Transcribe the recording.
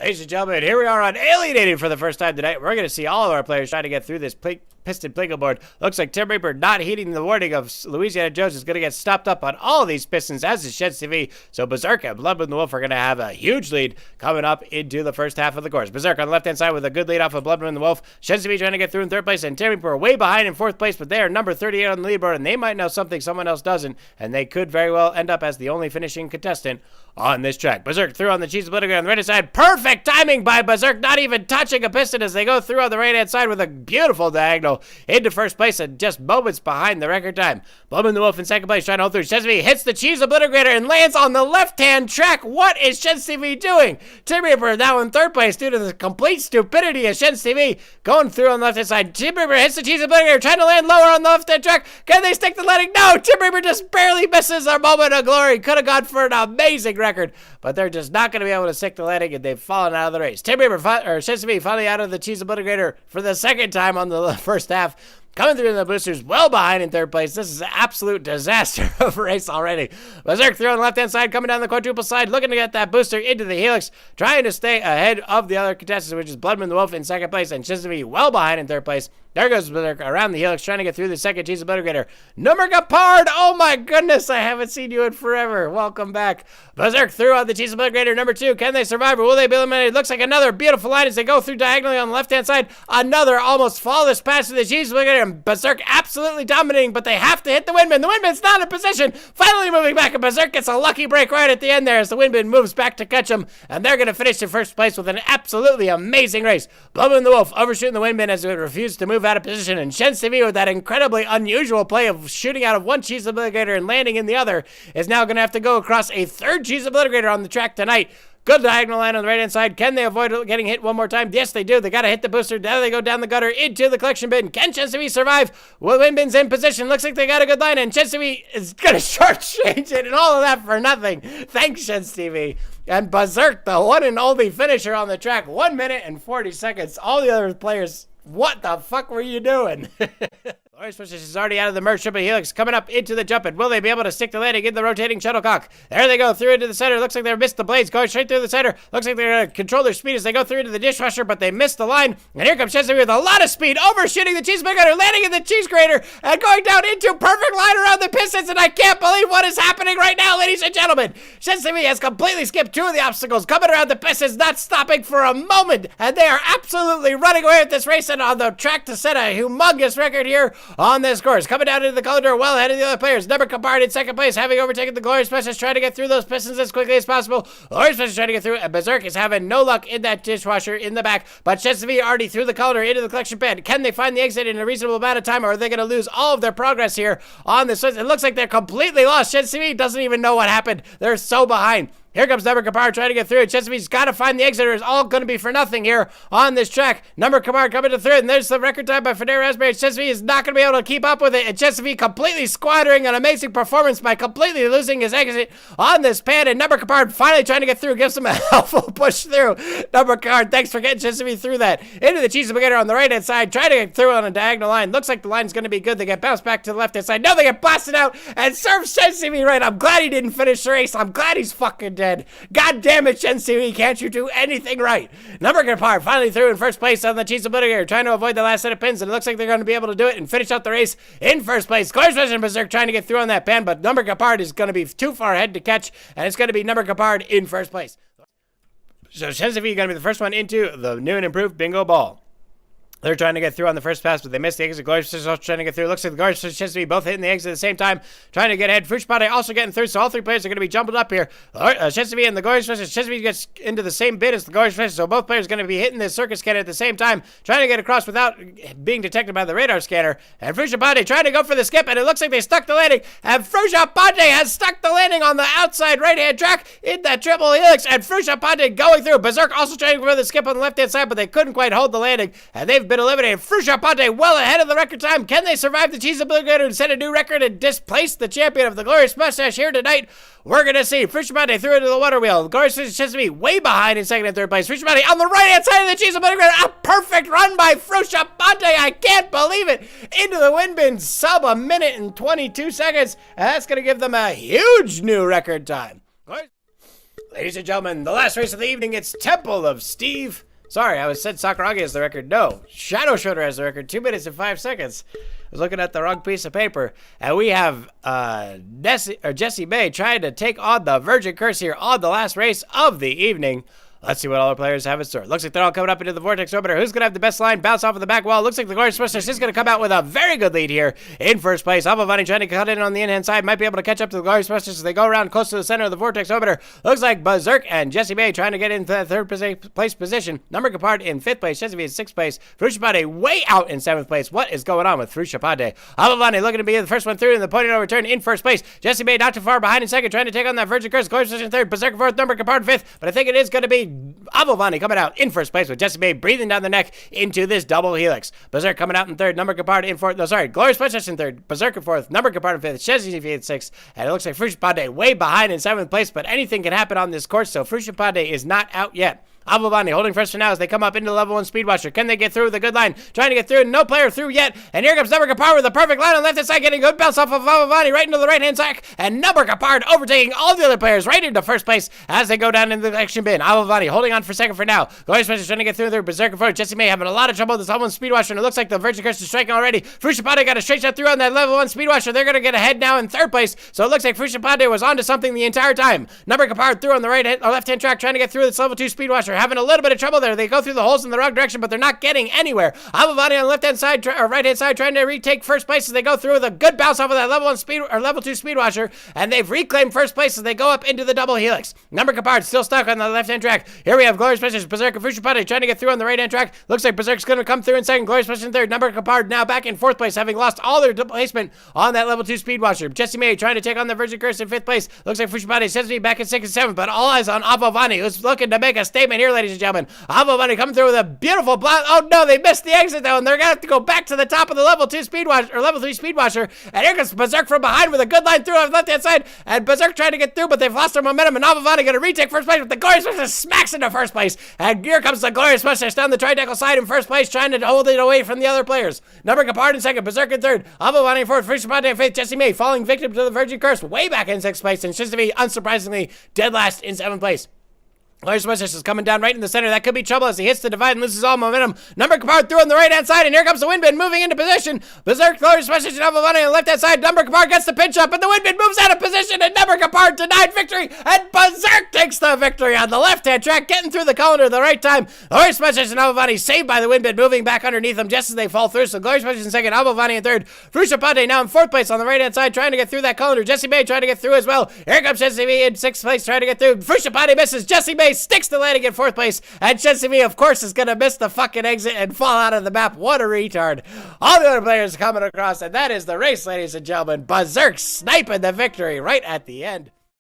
Ladies and gentlemen, here we are on Alienated for the first time tonight. We're going to see all of our players trying to get through this piston plinko board. Looks like Tim Reaper, not heeding the warning of Louisiana Jones, is going to get stopped up on all of these pistons, as is Sheds TV. So Berserk and Blood and the Wolf are going to have a huge lead coming up into the first half of the course. Berserk on the left-hand side with a good lead off of Blood and the Wolf. Sheds TV trying to get through in third place, and Tim Reaper way behind in fourth place, but they are number 38 on the leaderboard, and they might know something someone else doesn't, and they could very well end up as the only finishing contestant on this track. Berserk through on the cheese obliterator on the right side. Perfect timing by Berserk, not even touching a piston as they go through on the right-hand side with a beautiful diagonal into first place and just moments behind the record time. Blubman the Wolf in second place trying to hold through. Sheds TV hits the cheese obliterator and lands on the left-hand track. What is Sheds TV doing? Tim Reaper now in third place due to the complete stupidity of Sheds TV going through on the left-hand side. Tim Reaper hits the cheese obliterator trying to land lower on the left-hand track. Can they stick the landing? No! Tim Reaper just barely misses our moment of glory. Could have gone for an amazing record, but they're just not going to be able to stick the landing, and they've fallen out of the race. Tim Reaper, Sheds TV finally out of the cheese obliterator for the second time on the first half. Coming through in the boosters, well behind in third place. This is an absolute disaster of a race already. Berserk through on the left-hand side, coming down the quadruple side, looking to get that booster into the helix, trying to stay ahead of the other contestants, which is Bloodman the Wolf in second place, and Sheds TV well behind in third place. There goes Berserk around the helix, trying to get through the second cheese obliterator. Number Gapard! Oh my goodness, I haven't seen you in forever. Welcome back. Berserk through on the cheese obliterator. Number 2, can they survive or will they be eliminated? Looks like another beautiful line as they go through diagonally on the left-hand side. Another almost flawless pass to the cheese obliterator. And Berserk absolutely dominating, but they have to hit the windman. The windman's not in position. Finally moving back, and Berserk gets a lucky break right at the end there as the windman moves back to catch him. And they're going to finish in first place with an absolutely amazing race. Blubman the Wolf overshooting the windman as it refused to move out of position, and Sheds TV with that incredibly unusual play of shooting out of one cheese obliterator and landing in the other is now going to have to go across a third cheese obliterator on the track tonight. Good diagonal line on the right-hand side. Can they avoid getting hit one more time? Yes, they do. They got to hit the booster. Now they go down the gutter into the collection bin. Can Sheds TV survive? Well, windman's in position. Looks like they got a good line, and Sheds TV is going to shortchange it, and all of that for nothing. Thanks, Sheds TV. And Berserk, the one and only finisher on the track, 1 minute and 40 seconds. All the other players, what the fuck were you doing? Glorious Push is already out of the merge triple helix, coming up into the jump, and will they be able to stick the landing in the rotating shuttlecock? There they go, through into the center. Looks like they missed the blades, going straight through the center. Looks like they're going to control their speed as they go through into the dishwasher, but they missed the line. And here comes Sheds TV with a lot of speed, overshooting the cheese grater, landing in the cheese grater, and going down into perfect line around the pistons. And I can't believe what is happening right now, ladies and gentlemen. Sheds TV has completely skipped 2 of the obstacles, coming around the pistons, not stopping for a moment. And they are absolutely running away with this race and on the track to set a humongous record here on this course. Coming down into the color door, well ahead of the other players. Number Capard in second place, having overtaken the Glorious Specialist, trying to get through those pistons as quickly as possible. Glorious Specialist trying to get through, and Berserk is having no luck in that dishwasher in the back. But Sheds TV already threw the color into the collection bin. Can they find the exit in a reasonable amount of time, or are they going to lose all of their progress here on this? It looks like they're completely lost. Sheds TV doesn't even know what happened. They're so behind. Here comes Number Kapar trying to get through it. Sheds TV's got to find the exit, or it's all going to be for nothing here on this track. Number Kapar coming to third, and there's the record time by Federa Raspberry. Sheds TV is not going to be able to keep up with it, and Sheds TV completely squandering an amazing performance by completely losing his exit on this pan, and Number Kapar finally trying to get through, gives him a helpful push through. Number Kapar, thanks for getting Sheds TV through that. Into the cheese spaghetti on the right-hand side, trying to get through on a diagonal line. Looks like the line's going to be good. They get bounced back to the left-hand side. No, they get blasted out, and serves Sheds TV right. I'm glad he didn't finish the race. I'm glad he's fucking dead. God damn it, Sheds TV, can't you do anything right? Number Kapar finally through in first place on the cheese obliterator, trying to avoid the last set of pins, and it looks like they're going to be able to do it and finish out the race in first place. Glorious President Berserk trying to get through on that pan, but Number Kapar is going to be too far ahead to catch, and it's going to be Number Kapar in first place. So Sheds TV is going to be the first one into the new and improved bingo ball. They're trying to get through on the first pass, but they missed the exit. Glorious Sisters also trying to get through. Looks like the Glorious Sisters Sheds TV both hitting the exit at the same time, trying to get ahead. Frusciponte also getting through, so all three players are going to be jumbled up here. Sheds TV and the Glorious Sisters. Sheds TV gets into the same bid as the Glorious Sisters, so both players are going to be hitting the circus cannon at the same time, trying to get across without being detected by the radar scanner. And Frusciponte trying to go for the skip, and it looks like they stuck the landing. And Frusciponte has stuck the landing on the outside right-hand track in that triple helix, and Frusciponte going through. Berserk also trying to go for the skip on the left-hand side, but they couldn't quite hold the landing, and they've been eliminated. Frusciponte well ahead of the record time. Can they survive the cheese obliterator and set a new record and displace the champion of the Glorious Mustache here tonight? We're going to see. Frusciponte through into the water wheel. Glorious Sheds TV way behind in second and third place. Frusciponte on the right-hand side of the cheese obliterator. A perfect run by Frusciponte. I can't believe it. Into the wind bin, sub a minute and 22 seconds. And that's going to give them a huge new record time. Ladies and gentlemen, the last race of the evening, it's Temple of Steve. Sorry, I said Sakuragi has the record. No, Shadow Shooter has the record. 2 minutes and 5 seconds. I was looking at the wrong piece of paper. And we have Jessie May trying to take on the Virgin Curse here on the last race of the evening. Let's see what all our players have in store. Looks like they're all coming up into the Vortex Orbiter. Who's going to have the best line? Bounce off of the back wall. Looks like the Glorious Twister is going to come out with a very good lead here in first place. Abavani trying to cut in on the in-hand side. Might be able to catch up to the Glorious Twister as they go around close to the center of the Vortex Orbiter. Looks like Berserk and Jessie May trying to get into that third place position. Number Capard in 5th place. Jessie May in 6th place. Frusciponte way out in 7th place. What is going on with Frusciponte? Abavani looking to be the first one through in the point of no return in first place. Jessie May not too far behind in 2nd, trying to take on that Virgin Curse. Glorious Twister in 3rd. Berserk 4th. Number Capard 5th. But I think it is going to be Abavani coming out in first place with Jessie May breathing down the neck into this double helix. Berserk coming out in 3rd, Number Capard in 4th. No, sorry, Glorious Princess in 3rd, Berserk in 4th, Number Capard in 5th, Jessie in 6th, and it looks like Frusciponte way behind in 7th place, but anything can happen on this course, so Frusciponte is not out yet. Abavani holding first for now as they come up into level 1 Speed Washer. Can they get through with a good line? Trying to get through. No player through yet. And here comes Number Capard with a perfect line on the left-hand side, getting a good bounce off of Abavani right into the right-hand side. And Number Capard overtaking all the other players right into first place as they go down into the action bin. Abavani holding on for 2nd for now. Glorious Princess trying to get through there. Berserker forward. Jessie May having a lot of trouble with this level 1 Speed Washer. And it looks like the Virgin Curse is striking already. Frusciponte got a straight shot through on that level 1 Speed Washer. They're going to get ahead now in 3rd place. So it looks like Frusciponte was onto something the entire time. Number Capard through on the left-hand track trying to get through this level 2 Speed Washer. Having a little bit of trouble there. They go through the holes in the wrong direction, but they're not getting anywhere. Abavani on the left-hand side, or right-hand side, trying to retake first place as they go through with a good bounce off of that level 1 speed, or level 2 Speed Washer, and they've reclaimed first place as they go up into the double helix. Number Capard still stuck on the left-hand track. Here we have Glorious Princess, Berserk, and Frusciponte trying to get through on the right-hand track. Looks like Berserk's going to come through in 2nd, Glorious Princess in 3rd. Number Capard now back in 4th place, having lost all their placement on that level 2 Speed Washer. Jessie May trying to take on the Virgin Curse in 5th place. Looks like Frusciponte sends me back in 6th and 7th, but all eyes on Abavani, who's looking to make a statement here, ladies and gentlemen. Abavani coming through with a beautiful block. Oh no, they missed the exit though, and they're gonna have to go back to the top of the level 2 Speed Washer, or level 3 Speed Washer. And here comes Berserk from behind with a good line through on the left-hand side. And Berserk trying to get through, but they've lost their momentum. And Abavani gonna retake first place, but the Glorious Princess smacks into first place. And here comes the Glorious Princess down the tridecal side in first place, trying to hold it away from the other players. Number Capard in 2nd, Berserk in 3rd, Abavani in 4th, Frusciponte in 5th, Jessie May falling victim to the Virgin Curse way back in 6th place, and Jessie May unsurprisingly dead last in 7th place. Glorious Princess is coming down right in the center. That could be trouble as he hits the divide and loses all momentum. Number Capard through on the right-hand side, and here comes the Windbin moving into position. Berserk, Glorious Princess, and Abavani on the left-hand side. Number Capard gets the pinch up, and the Windbin moves out of position, and Number Capard denied victory, and Berserk takes the victory on the left-hand track, getting through the calendar at the right time. Glorious Princess and Abavani saved by the Windbin, moving back underneath them just as they fall through. So Glorious Princess in 2nd, Abavani in 3rd. Frusciponte now in 4th place on the right-hand side, trying to get through that calendar. Jessie May trying to get through as well. Here comes Jessie May in 6th place, trying to get through. Frusciponte misses. Jessie May sticks the landing in 4th place, and Jessie May, of course, is going to miss the fucking exit and fall out of the map. What a retard. All the other players coming across, and that is the race, ladies and gentlemen. Berserk sniping the victory right at the end.